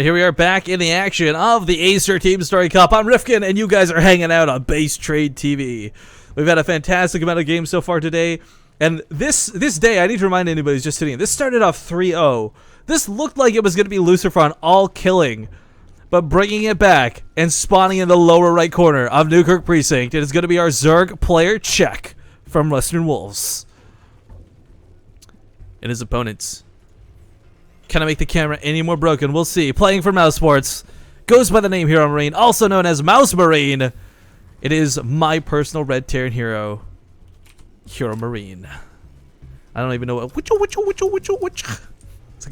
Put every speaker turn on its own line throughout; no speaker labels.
here we are back in the action of the Acer Team Story Cup. I'm Rifkin, and you guys are hanging out on Base Trade TV. We've had a fantastic amount of games so far today, and this day, I need to remind anybody who's just sitting in, this started off 3-0. This looked like it was going to be Luciferon all killing, but bringing it back and spawning in the lower right corner of Newkirk Precinct. It is going to be our Zerg player Check from Western Wolves. And his opponents. Can I make the camera any more broken? We'll see. Playing for Mouz Sports. Goes by the name heromarine, also known as Mouz. It is my personal red Terran hero, heromarine. I don't even know what. It's like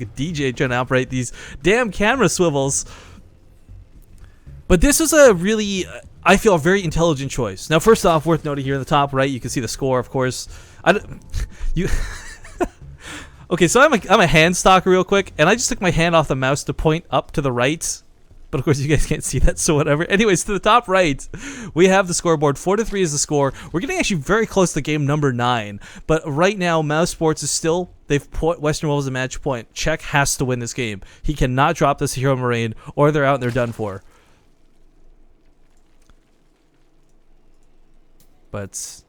a DJ trying to operate these damn camera swivels. But this was a really, I feel, a very intelligent choice. Now, first off, worth noting here in the top right, you can see the score, of course. Okay, so I'm a hand stalker real quick, and I just took my hand off the mouse to point up to the right. But of course, you guys can't see that, so whatever. Anyways, to the top right, we have the scoreboard. 4-3 is the score. We're getting actually very close to game number 9. But right now, Mouz Sports is still, they've put Western Wolves a match point. Czech has to win this game. He cannot drop this heromarine, or they're out and they're done for. But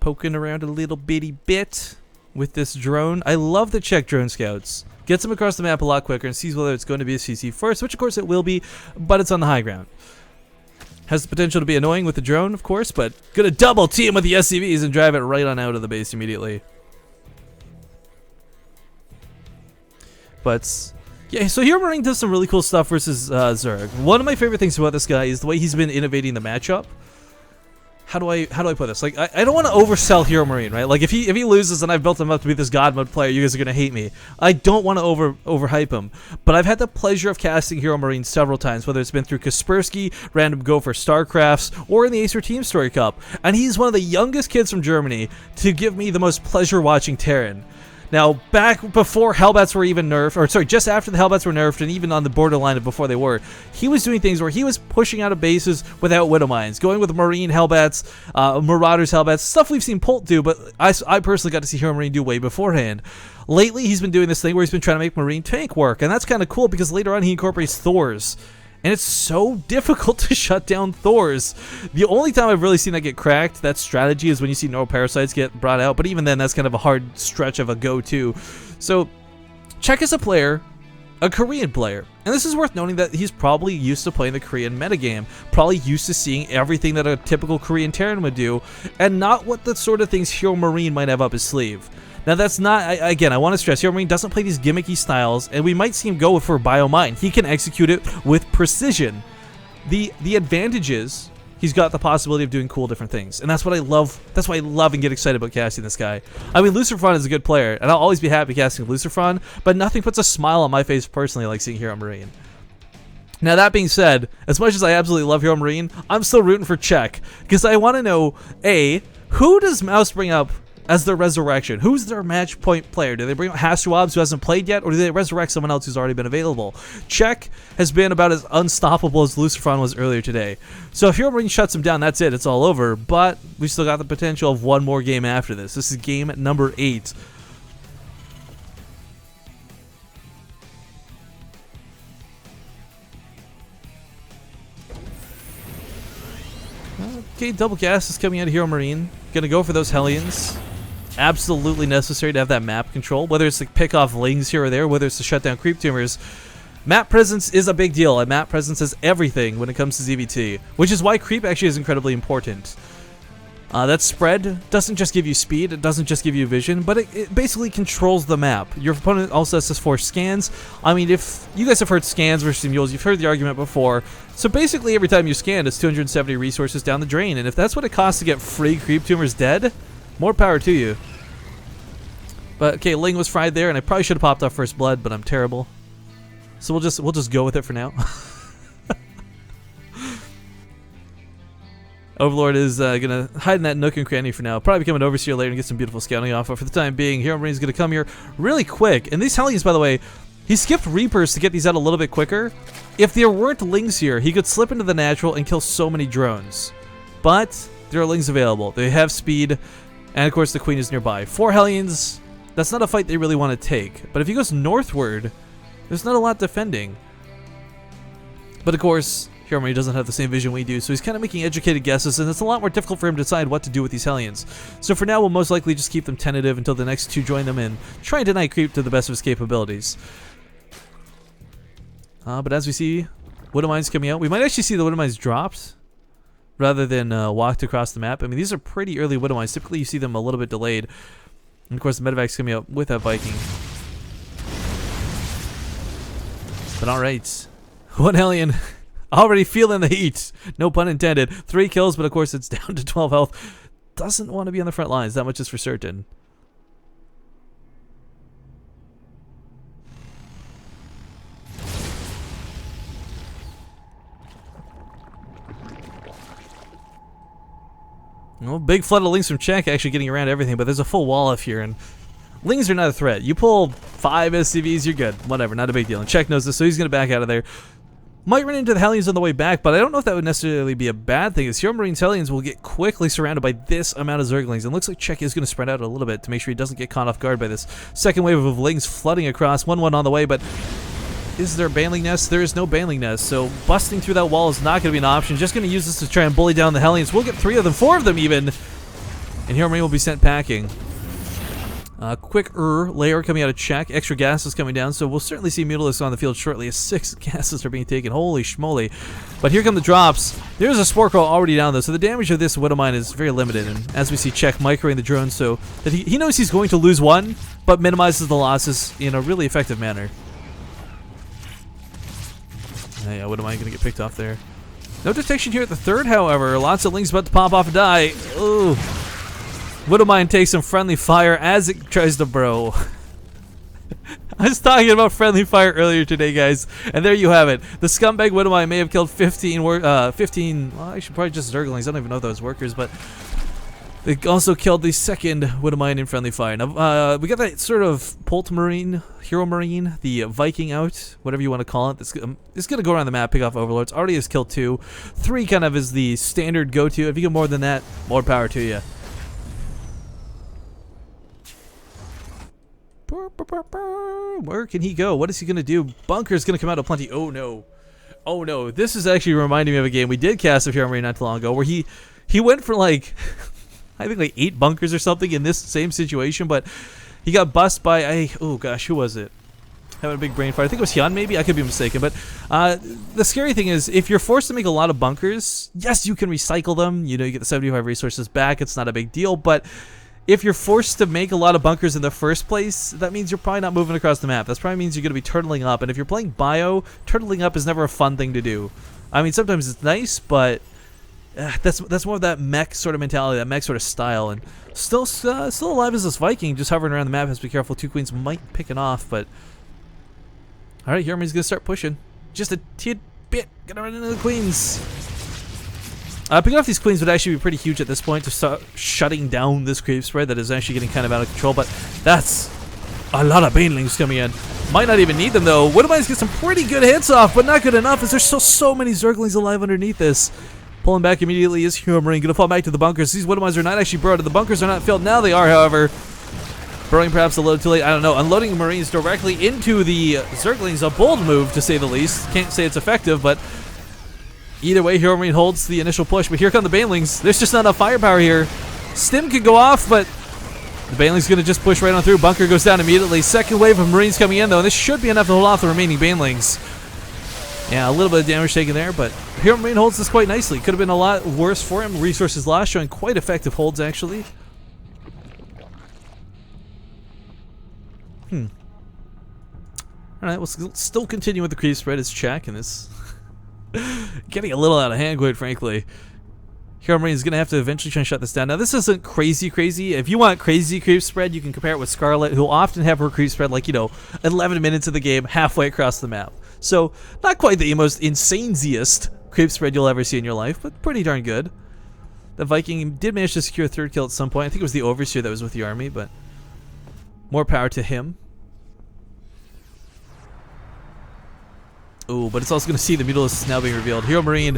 poking around a little bitty bit with this drone. I love the Czech drone scouts. Gets them across the map a lot quicker and sees whether it's going to be a CC first, which of course it will be, but it's on the high ground. Has the potential to be annoying with the drone, of course, but gonna double team with the SCVs and drive it right on out of the base immediately. But yeah, so heromarine does some really cool stuff versus Zerg. One of my favorite things about this guy is the way he's been innovating the matchup. How do I put this? Like, I don't want to oversell heromarine, right? Like, if he loses and I've built him up to be this god mode player, you guys are gonna hate me. I don't want to overhype him, but I've had the pleasure of casting heromarine several times, whether it's been through Kaspersky, Random Go for Starcrafts, or in the Acer Team Story Cup. And he's one of the youngest kids from Germany to give me the most pleasure watching Terran. Now, back before Hellbats were even nerfed, or sorry, just after the Hellbats were nerfed and even on the borderline of before they were, he was doing things where he was pushing out of bases without Widow Mines, going with Marine Hellbats, Marauders Hellbats, stuff we've seen Pult do, but I personally got to see heromarine do way beforehand. Lately, he's been doing this thing where he's been trying to make Marine tank work, and that's kind of cool because later on he incorporates Thors. And it's so difficult to shut down Thors. The only time I've really seen that get cracked, that strategy, is when you see neuroparasites get brought out. But even then, that's kind of a hard stretch of a go-to. So, Czech is a player, a Korean player. And this is worth noting that he's probably used to playing the Korean metagame. Probably used to seeing everything that a typical Korean Terran would do. And not what the sort of things heromarine might have up his sleeve. Now that's not, again, I want to stress, heromarine doesn't play these gimmicky styles, and we might see him go for biomine. He can execute it with precision. The advantage is, he's got the possibility of doing cool different things, and that's what I love. That's why I love and get excited about casting this guy. I mean, Luciferon is a good player, and I'll always be happy casting Luciferon, but nothing puts a smile on my face personally like seeing heromarine. Now that being said, as much as I absolutely love heromarine, I'm still rooting for Czech, because I want to know, A, who does Mouz bring up as their resurrection? Who's their match point player? Do they bring up Haswabs, who hasn't played yet, or do they resurrect someone else who's already been available? Czech has been about as unstoppable as Luciferon was earlier today. So if heromarine shuts him down, that's it. It's all over. But we still got the potential of one more game after this. This is game number 8. Okay, double cast is coming out of heromarine. Gonna go for those Hellions. Absolutely necessary to have that map control, whether it's to pick off lings here or there, whether it's to shut down creep tumors. Map presence is a big deal, and map presence is everything when it comes to ZVT, which is why creep actually is incredibly important. That spread doesn't just give you speed, it doesn't just give you vision, but it basically controls the map. Your opponent also has to force scans. I mean, if you guys have heard scans versus mules, you've heard the argument before. So basically every time you scan, it's 270 resources down the drain, and if that's what it costs to get free creep tumors dead, more power to you. But okay, Ling was fried there, and I probably should have popped off first blood, but I'm terrible. So we'll just go with it for now. Overlord is gonna hide in that nook and cranny for now. Probably become an overseer later and get some beautiful scouting off. But for the time being, heromarine is gonna come here really quick. And these Hellions, by the way, he skipped Reapers to get these out a little bit quicker. If there weren't Lings here, he could slip into the natural and kill so many drones. But there are Lings available. They have speed. And of course the Queen is nearby. 4 Hellions, that's not a fight they really want to take. But if he goes northward, There's not a lot defending. But of course, Hero Marine doesn't have the same vision we do, so he's kind of making educated guesses, and it's a lot more difficult for him to decide what to do with these Hellions. So for now, we'll most likely just keep them tentative until the next two join them and try and deny creep to the best of his capabilities. But as we see Widow Mines coming out, we might actually see the Widow Mines dropped rather than walked across the map. I mean, these are pretty early Widow Mines. Typically, you see them a little bit delayed. And of course, the Medevac's coming out with that Viking. But alright. One Hellion already feeling the heat. No pun intended. 3 kills, but of course it's down to 12 health. Doesn't want to be on the front lines. That much is for certain. Well, big flood of Lings from Czech actually getting around everything, but there's a full wall up here, and Lings are not a threat. You pull 5 SCVs, you're good. Whatever, not a big deal. And Czech knows this, so he's going to back out of there. Might run into the Hellions on the way back, but I don't know if that would necessarily be a bad thing, as Hero Marine's Hellions will get quickly surrounded by this amount of Zerglings. And it looks like Czech is going to spread out a little bit to make sure he doesn't get caught off guard by this second wave of Lings flooding across. 1-1 on the way, but is there a Baneling Nest? There is no Baneling Nest, so busting through that wall is not going to be an option. Just going to use this to try and bully down the Hellions. We'll get 3 of them, 4 of them even, and Hero Marine will be sent packing. Quick layer coming out of Czech. Extra gas is coming down, so we'll certainly see Mutalisks on the field shortly as 6 gases are being taken. Holy schmoly. But here come the drops. There's a Spore Crawl already down, though, so the damage of this Widow Mine is very limited. And as we see Czech microing the drone, so that he knows he's going to lose 1, but minimizes the losses in a really effective manner. Yeah, Widow Mine going to get picked off there. No detection here at the 3rd, however. Lots of Lings about to pop off and die. Ooh. Widow Mine takes some friendly fire as it tries to bro. I was talking about friendly fire earlier today, guys, and there you have it. The scumbag Widow Mine may have killed 15, well, actually probably just Zerglings. I don't even know those workers, but they also killed the second Widow Mine in friendly fire. Now, we got that sort of Marine, Hero Marine, the Viking out, whatever you want to call it. It's going to go around the map, pick off Overlords. Already has killed 2. 3 kind of is the standard go-to. If you get more than that, more power to you. Where can he go? What is he going to do? Bunker's going to come out aplenty. Oh no. Oh no. This is actually reminding me of a game we did cast of Hero Marine not too long ago where he went for like, I think like 8 bunkers or something in this same situation, but he got bussed by, oh gosh, who was it? Having a big brain fire. I think it was Hyun maybe? I could be mistaken, but the scary thing is if you're forced to make a lot of bunkers, yes, you can recycle them. You know, you get the 75 resources back. It's not a big deal, but if you're forced to make a lot of bunkers in the first place, that means you're probably not moving across the map. That probably means you're going to be turtling up. And if you're playing bio, turtling up is never a fun thing to do. I mean, sometimes it's nice, but that's more of that mech sort of mentality, that mech sort of style. And still alive is this Viking, just hovering around the map. Has to be careful. 2 queens might pick it off, but all right, Hero Marine's going to start pushing. Just a tidbit. Gonna run into the queens. Picking off these queens would actually be pretty huge at this point to start shutting down this creep spread that is actually getting kind of out of control, but that's a lot of Banelings coming in. Might not even need them though. Widow Mines get some pretty good hits off, but not good enough as there's so many Zerglings alive underneath this. Pulling back immediately is Hero Marine. Gonna fall back to the bunkers. These Widow Mines are not actually burrowed. The bunkers are not filled. Now they are, however. Burrowing perhaps a little too late. I don't know. Unloading Marines directly into the Zerglings, a bold move to say the least. Can't say it's effective, but either way, Hero Marine holds the initial push, but here come the Banelings. There's just not enough firepower here. Stim could go off, but the Baneling's going to just push right on through. Bunker goes down immediately. Second wave of Marines coming in, though, and this should be enough to hold off the remaining Banelings. Yeah, a little bit of damage taken there, but Hero Marine holds this quite nicely. Could have been a lot worse for him. Resources lost, showing quite effective holds, actually. Alright, we'll still continue with the creep spread. It's Czech, and it's getting a little out of hand, quite frankly. Hero Marine is going to have to eventually try and shut this down. Now, this isn't crazy. If you want crazy creep spread, you can compare it with Scarlet, who will often have her creep spread, like, 11 minutes of the game, halfway across the map. So, not quite the most insanesiest creep spread you'll ever see in your life, but pretty darn good. The Viking did manage to secure a 3rd kill at some point. I think it was the Overseer that was with the army, but more power to him. Oh, but it's also going to see the Mutalisks now being revealed. Hero Marine,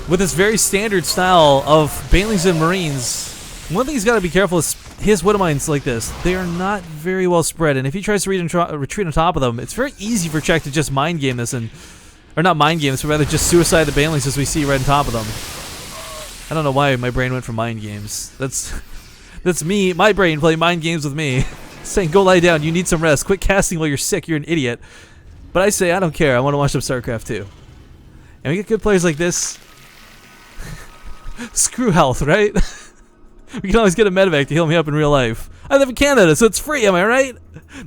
with this very standard style of Banelings and Marines, one thing he's got to be careful is his widow mines like this, they are not very well spread, and if he tries to retreat on top of them, it's very easy for Czech to just mind game this, or not mind game this, but rather just suicide the banelings as we see right on top of them. I don't know why my brain went for mind games. That's me, my brain playing mind games with me. Saying, go lie down, you need some rest, quit casting while you're sick, you're an idiot. But I say, I don't care, I want to watch some StarCraft 2. And we get good players like this. Screw health, right? We can always get a medevac to heal me up in real life. I live in Canada, so it's free, am I right?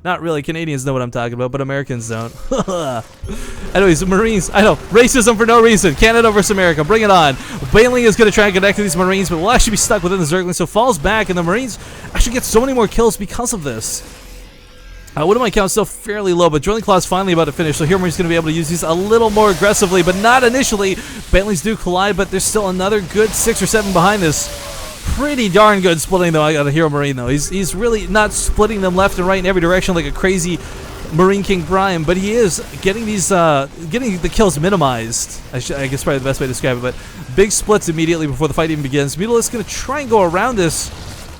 Not really, Canadians know what I'm talking about, but Americans don't. Anyways, Marines, I know, racism for no reason. Canada versus America, bring it on. Baneling is going to try and connect to these Marines, but we'll actually be stuck within the Zergling, so falls back, and the Marines actually get so many more kills because of this. What am I count? Still fairly low, but Drilling Claw's finally about to finish, so Heromarines going to be able to use these a little more aggressively, but not initially. Banelings do collide, but there's still another good 6 or 7 behind this. Pretty darn good splitting though. I got a Hero Marine though. He's really not splitting them left and right in every direction like a crazy Marine King Prime, but he is getting these getting the kills minimized. I guess probably the best way to describe it. But big splits immediately before the fight even begins. Mutalis's going to try and go around this,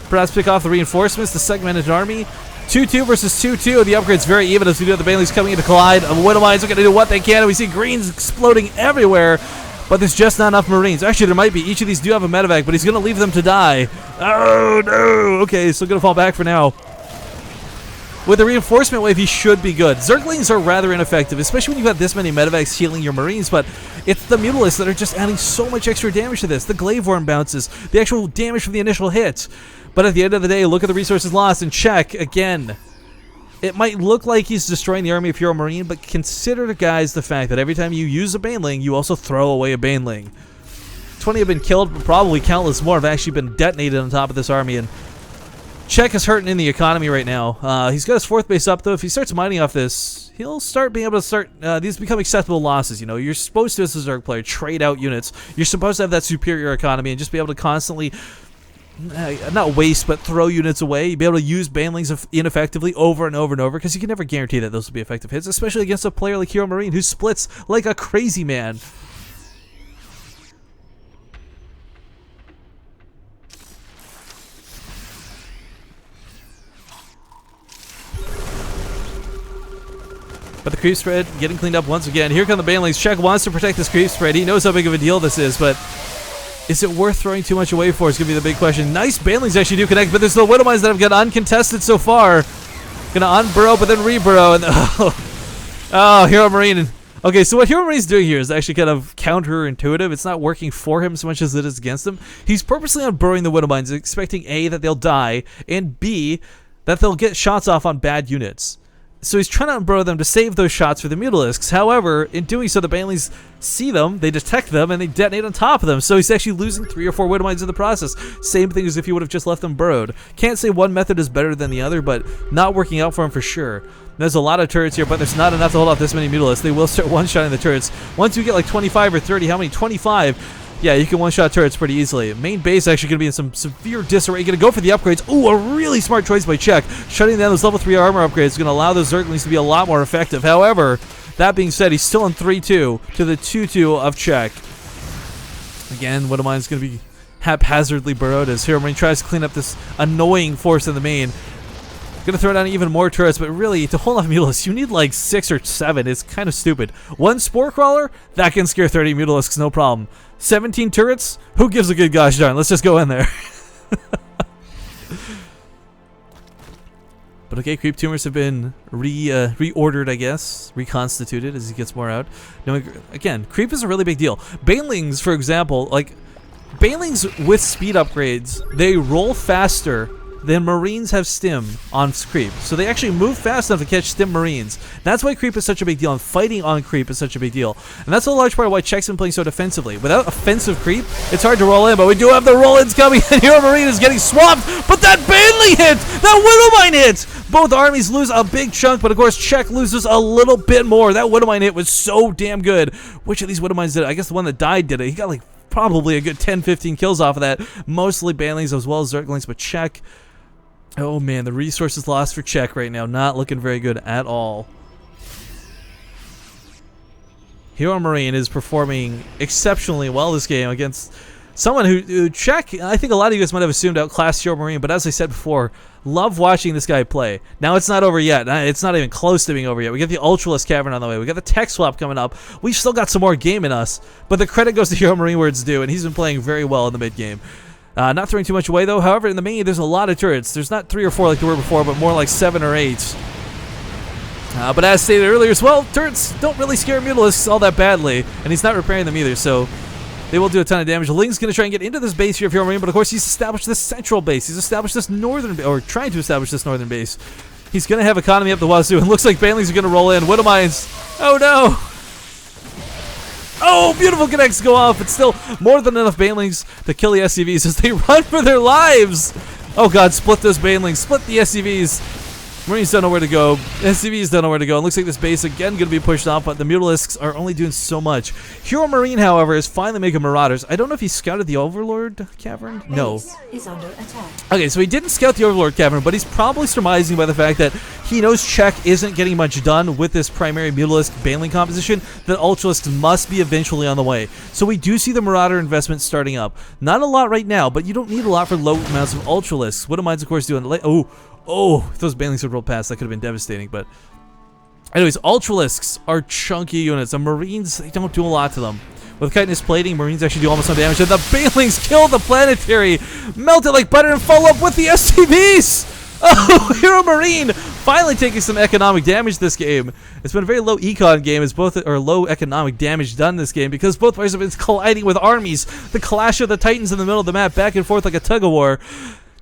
perhaps pick off the reinforcements, the segmented army. 2-2 versus 2-2. The upgrade's very even as we do have the Banelings coming in to collide. Widow Mines are going to do what they can, and we see greens exploding everywhere. But there's just not enough Marines. Actually, there might be. Each of these do have a medevac, but he's going to leave them to die. Oh, no. Okay, so going to fall back for now. With the reinforcement wave, he should be good. Zerglings are rather ineffective, especially when you've got this many medevacs healing your Marines, but it's the Mutalisks that are just adding so much extra damage to this. The Glaveworm bounces, the actual damage from the initial hit. But at the end of the day, look at the resources lost and check again. It might look like he's destroying the army of Hero Marine, but consider, guys, the fact that every time you use a Baneling, you also throw away a Baneling. 20 have been killed, but probably countless more have actually been detonated on top of this army, and Czech is hurting in the economy right now. He's got his 4th base up, though. If he starts mining off this, he'll start being able to start... these become acceptable losses, you know. You're supposed to, as a Zerg player, trade out units. You're supposed to have that superior economy and just be able to constantly... not waste, but throw units away. You'll be able to use Banelings ineffectively over and over and over, because you can never guarantee that those will be effective hits, especially against a player like Hero Marine who splits like a crazy man. But the creep spread getting cleaned up once again. Here come the Banelings. Czech wants to protect this creep spread. He knows how big of a deal this is, but is it worth throwing too much away for? It's going to be the big question. Nice Banelings actually do connect, but there's the Widow Mines that have got uncontested so far. Gonna unburrow, but then reburrow. And oh, Hero Marine. Okay, so what Hero Marine's doing here is actually kind of counterintuitive. It's not working for him so much as it is against him. He's purposely unburrowing the Widow Mines, expecting A, that they'll die, and B, that they'll get shots off on bad units. So he's trying to unburrow them to save those shots for the Mutalisks. However, in doing so, the Banelings see them, they detect them, and they detonate on top of them. So he's actually losing 3 or 4 Widow Mines in the process. Same thing as if he would have just left them burrowed. Can't say one method is better than the other, but not working out for him for sure. There's a lot of turrets here, but there's not enough to hold off this many Mutalisks. They will start one-shotting the turrets. Once you get like 25 or 30, how many? 25. Yeah, you can one-shot turrets pretty easily. Main base actually going to be in some severe disarray. Going to go for the upgrades. Ooh, a really smart choice by Czech. Shutting down those level 3 armor upgrades is going to allow those Zerglings to be a lot more effective. However, that being said, he's still in 3-2 to the 2-2 of Czech. Again, Widow Mine is going to be haphazardly burrowed as Hero Marine tries to clean up this annoying force in the main. Going to throw down even more turrets, but really, to hold off Mutalisks, you need like 6 or 7. It's kind of stupid. 1 Spore Crawler? That can scare 30 Mutalisks, no problem. 17 turrets? Who gives a good gosh darn? Let's just go in there. But okay, creep tumors have been reordered, I guess. Reconstituted as he gets more out. Now, again, creep is a really big deal. Banelings, for example, like, Banelings with speed upgrades, they roll faster than Marines have stim on creep. So they actually move fast enough to catch stim Marines. That's why creep is such a big deal, and fighting on creep is such a big deal. And that's a large part of why Czech's been playing so defensively. Without offensive creep, it's hard to roll in, but we do have the roll-ins coming, and Hero Marine is getting swamped, but that Baneling hit! That Widow Mine hit! Both armies lose a big chunk, but of course Czech loses a little bit more. That Widow Mine hit was so damn good. Which of these Widow Mines did it? I guess the one that died did it. He got like probably a good 10-15 kills off of that. Mostly Banelings as well as Zerglings, but Czech... Oh man, the resources lost for Czech right now, not looking very good at all. Hero Marine is performing exceptionally well this game against Someone who Czech, I think a lot of you guys might have assumed outclassed Hero Marine, but as I said before, love watching this guy play. Now it's not over yet. It's not even close to being over yet. We got the Ultralisk Cavern on the way. We got the tech swap coming up. We've still got some more game in us, but the credit goes to Hero Marine where it's due, and he's been playing very well in the mid game. Not throwing too much away though. However, in the main, there's a lot of turrets. There's not 3 or 4 like there were before, but more like 7 or 8. But as stated earlier as well, turrets don't really scare Mutalisks all that badly, and he's not repairing them either, so they will do a ton of damage. Ling's going to try and get into this base here of Hero Marine, but of course he's established this central base. He's established this northern, or trying to establish this northern base. He's going to have economy up the wazoo, and looks like Banelings are going to roll in. Widow Mines. Oh no! Oh, beautiful connects go off, but still more than enough Banelings to kill the SCVs as they run for their lives. Oh god, split those Banelings, split the SCVs. Marines don't know where to go. SCVs don't know where to go. It looks like this base again going to be pushed off, but the Mutalisks are only doing so much. Hero Marine, however, is finally making Marauders. I don't know if he scouted the Overlord Cavern. No.
Is under attack.
Okay, so he didn't scout the Overlord Cavern, but he's probably surmising by the fact that he knows Czech isn't getting much done with this primary Mutalisk Baneling composition, that Ultralisks must be eventually on the way. So we do see the Marauder investment starting up. Not a lot right now, but you don't need a lot for low amounts of Ultralisks. Widow Mines, of course, doing late. Oh, if those Banelings had rolled past, that could have been devastating, but anyways, Ultralisks are chunky units. The Marines, they don't do a lot to them. With chitinous plating, Marines actually do almost no damage, and the Banelings kill the planetary, melt it like butter, and follow up with the SCVs! Oh, Hero Marine finally taking some economic damage this game. It's been a very low econ game, low economic damage done this game, because both players have been colliding with armies. The clash of the Titans in the middle of the map, back and forth like a tug-of-war.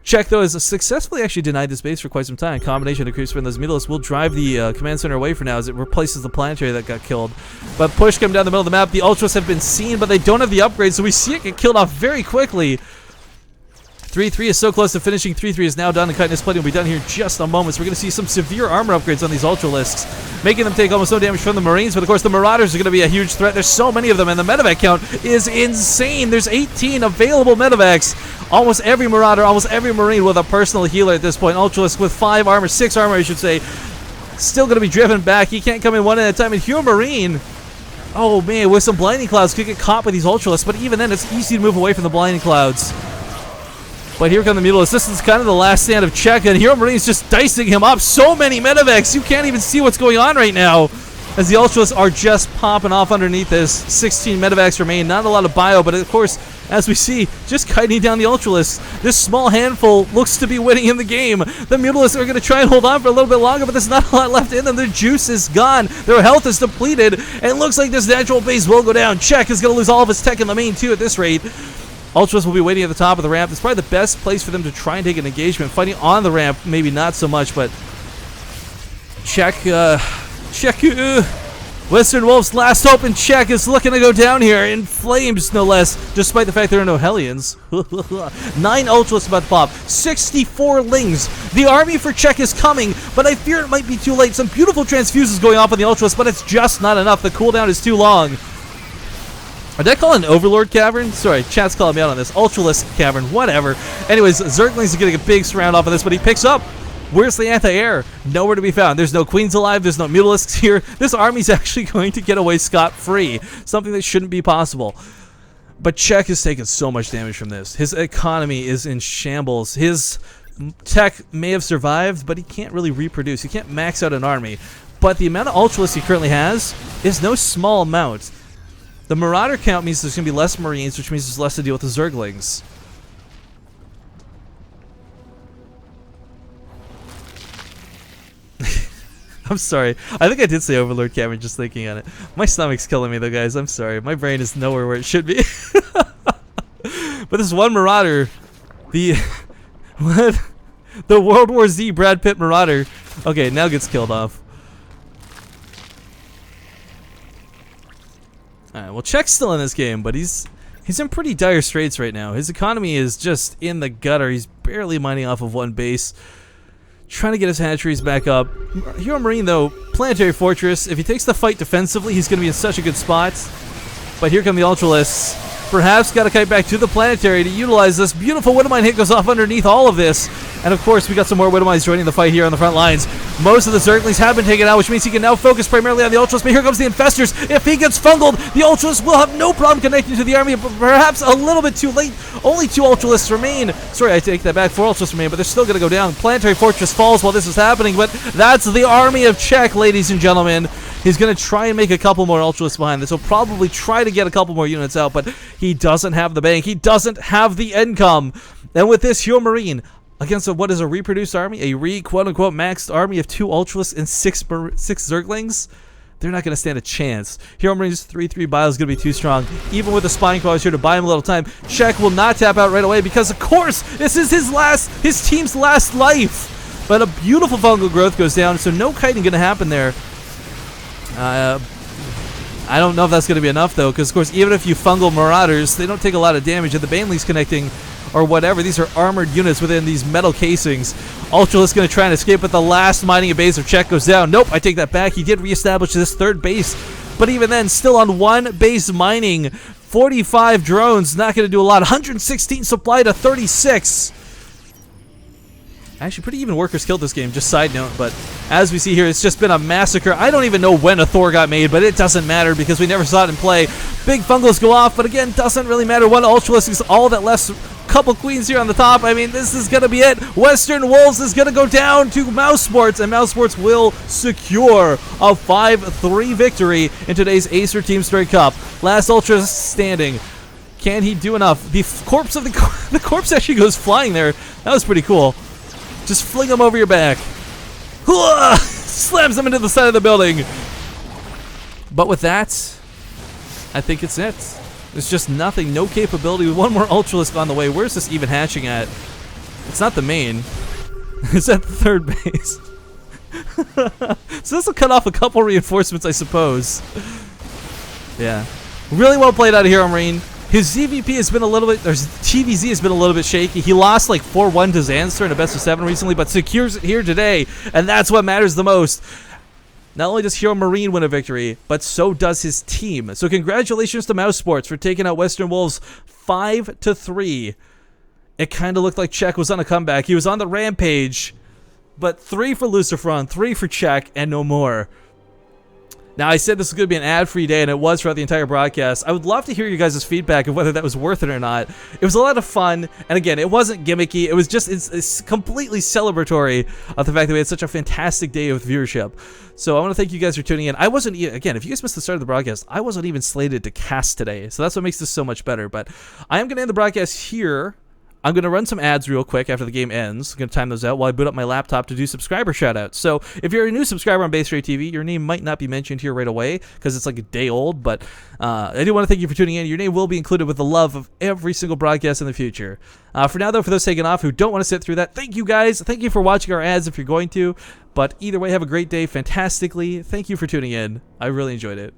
Czech, though, has successfully actually denied this base for quite some time. Combination of creeps and those Mutalisks will drive the command center away for now as it replaces the planetary that got killed. But push coming down the middle of the map. The Ultras have been seen, but they don't have the upgrades, so we see it get killed off very quickly. 3-3 is so close to finishing. 3-3 is now done, and chitinous plating will be done here in just a moment. So we're going to see some severe armor upgrades on these Ultralisks, making them take almost no damage from the Marines. But of course, the Marauders are going to be a huge threat. There's so many of them, and the medevac count is insane. There's 18 available medevacs. Almost every Marauder, almost every Marine with a personal healer at this point. Ultralisk with 5 armor, 6 armor, I should say. Still going to be driven back. He can't come in one at a time. And Hero Marine, oh man, with some blinding clouds, could get caught by these Ultralisks. But even then, it's easy to move away from the blinding clouds. But here come the Mutalisks. This is kind of the last stand of Czech, and Hero Marine's just dicing him up. So many medevacs, you can't even see what's going on right now, as the Ultralisks are just popping off underneath this. 16 medevacs remain. Not a lot of bio, but of course, as we see, just kiting down the Ultralisks. This small handful looks to be winning in the game. The Mutalisks are going to try and hold on for a little bit longer, but there's not a lot left in them. Their juice is gone. Their health is depleted, and it looks like this natural base will go down. Czech is going to lose all of his tech in the main, too, at this rate. Ultras will be waiting at the top of the ramp. It's probably the best place for them to try and take an engagement. Fighting on the ramp, maybe not so much, but Czech, Western Wolf's last hope in Czech is looking to go down here in flames, no less, despite the fact there are no Hellions. 9 Ultras about to pop, 64 Lings. The army for Czech is coming, but I fear it might be too late. Some beautiful transfuses going off on the Ultras, but it's just not enough. The cooldown is too long. Did I call it an Overlord Cavern? Sorry, chat's calling me out on this. Ultralisk Cavern, whatever. Anyways, Zerglings are getting a big surround off of this, but he picks up. Where's the anti-air? Nowhere to be found. There's no Queens alive. There's no Mutalisks here. This army's actually going to get away scot-free. Something that shouldn't be possible. But Czech has taken so much damage from this. His economy is in shambles. His tech may have survived, but he can't really reproduce. He can't max out an army. But the amount of Ultralisks he currently has is no small amount. The Marauder count means there's going to be less Marines, which means there's less to deal with the Zerglings. I'm sorry. I think I did say Overlord Cavern just thinking on it. My stomach's killing me though, guys. I'm sorry. My brain is nowhere where it should be. But this one Marauder, the World War Z Brad Pitt Marauder, okay, now gets killed off. Alright, well, Czech's still in this game, but he's in pretty dire straits right now. His economy is just in the gutter. He's barely mining off of one base. Trying to get his hatcheries back up. Hero Marine, though, Planetary Fortress. If he takes the fight defensively, he's going to be in such a good spot. But here come the Ultralisks. Perhaps got to kite back to the planetary to utilize this. Beautiful Widowmine hit goes off underneath all of this. And of course, we got some more Widowmines joining the fight here on the front lines. Most of the Zerglings have been taken out, which means he can now focus primarily on the Ultras. But here comes the Infestors. If he gets fungled, the Ultras will have no problem connecting to the army, but perhaps a little bit too late. Only 2 Ultralists remain. Sorry, I take that back. 4 Ultralists remain, but they're still going to go down. Planetary Fortress falls while this is happening, but that's the army of Czech, ladies and gentlemen. He's going to try and make a couple more Ultralists behind this. He'll probably try to get a couple more units out, but he doesn't have the bank. He doesn't have the income. And with this heromarine against what is a reproduced army, a quote-unquote maxed army of 2 Ultralists and 6 Zerglings, they're not going to stand a chance. Heromarine's 3/3 bio is going to be too strong. Even with the spine claws here to buy him a little time, Czech will not tap out right away because, of course, this is his team's last life. But a beautiful fungal growth goes down, so no kiting going to happen there. I don't know if that's going to be enough, though, because, of course, even if you fungal Marauders, they don't take a lot of damage, and the Banelings connecting or whatever. These are armored units within these metal casings. Ultralisk going to try and escape, but the last mining base of Czech goes down. Nope, I take that back. He did reestablish this 3rd base, but even then, still on 1 base mining. 45 drones, not going to do a lot. 116 supply to 36. Actually, pretty even workers killed this game, just side note, but as we see here, it's just been a massacre. I don't even know when a Thor got made, but it doesn't matter because we never saw it in play. Big fungals go off, but again, doesn't really matter. 1 Ultralisk is all that left. Couple queens here on the top. I mean, this is going to be it. Western Wolves is going to go down to Mouz Sports, and Mouz Sports will secure a 5-3 victory in today's Acer Team Straight Cup. Last Ultra standing. Can he do enough? The corpse of the corpse actually goes flying there. That was pretty cool. Just fling him over your back. Slams him into the side of the building. But with that, I think it's it. There's just nothing, no capability. With 1 more Ultralisk on the way. Where's this even hatching at? It's not the main. It's at the 3rd base. So this will cut off a couple reinforcements, I suppose. Yeah. Really well played out of heromarine. His ZVP has been a little bit, or his TVZ has been a little bit shaky. He lost like 4-1 to Zanster in a best of 7 recently, but secures it here today, and that's what matters the most. Not only does heromarine win a victory, but so does his team. So congratulations to Mouz Sports for taking out Western Wolves 5-3. It kind of looked like Czech was on a comeback. He was on the rampage, but 3 for Lucifron, 3 for Czech, and no more. Now, I said this was going to be an ad-free day, and it was throughout the entire broadcast. I would love to hear you guys' feedback of whether that was worth it or not. It was a lot of fun, and again, it wasn't gimmicky. It was just it's completely celebratory of the fact that we had such a fantastic day of viewership. So I want to thank you guys for tuning in. I wasn't, again, if you guys missed the start of the broadcast, I wasn't even slated to cast today, so that's what makes this so much better. But I am going to end the broadcast here. I'm going to run some ads real quick after the game ends. I'm going to time those out while I boot up my laptop to do subscriber shoutouts. So if you're a new subscriber on Base Rate TV, your name might not be mentioned here right away because it's like a day old, but I do want to thank you for tuning in. Your name will be included with the love of every single broadcast in the future. For now, though, for those taking off who don't want to sit through that, thank you guys. Thank you for watching our ads if you're going to. But either way, have a great day fantastically. Thank you for tuning in. I really enjoyed it.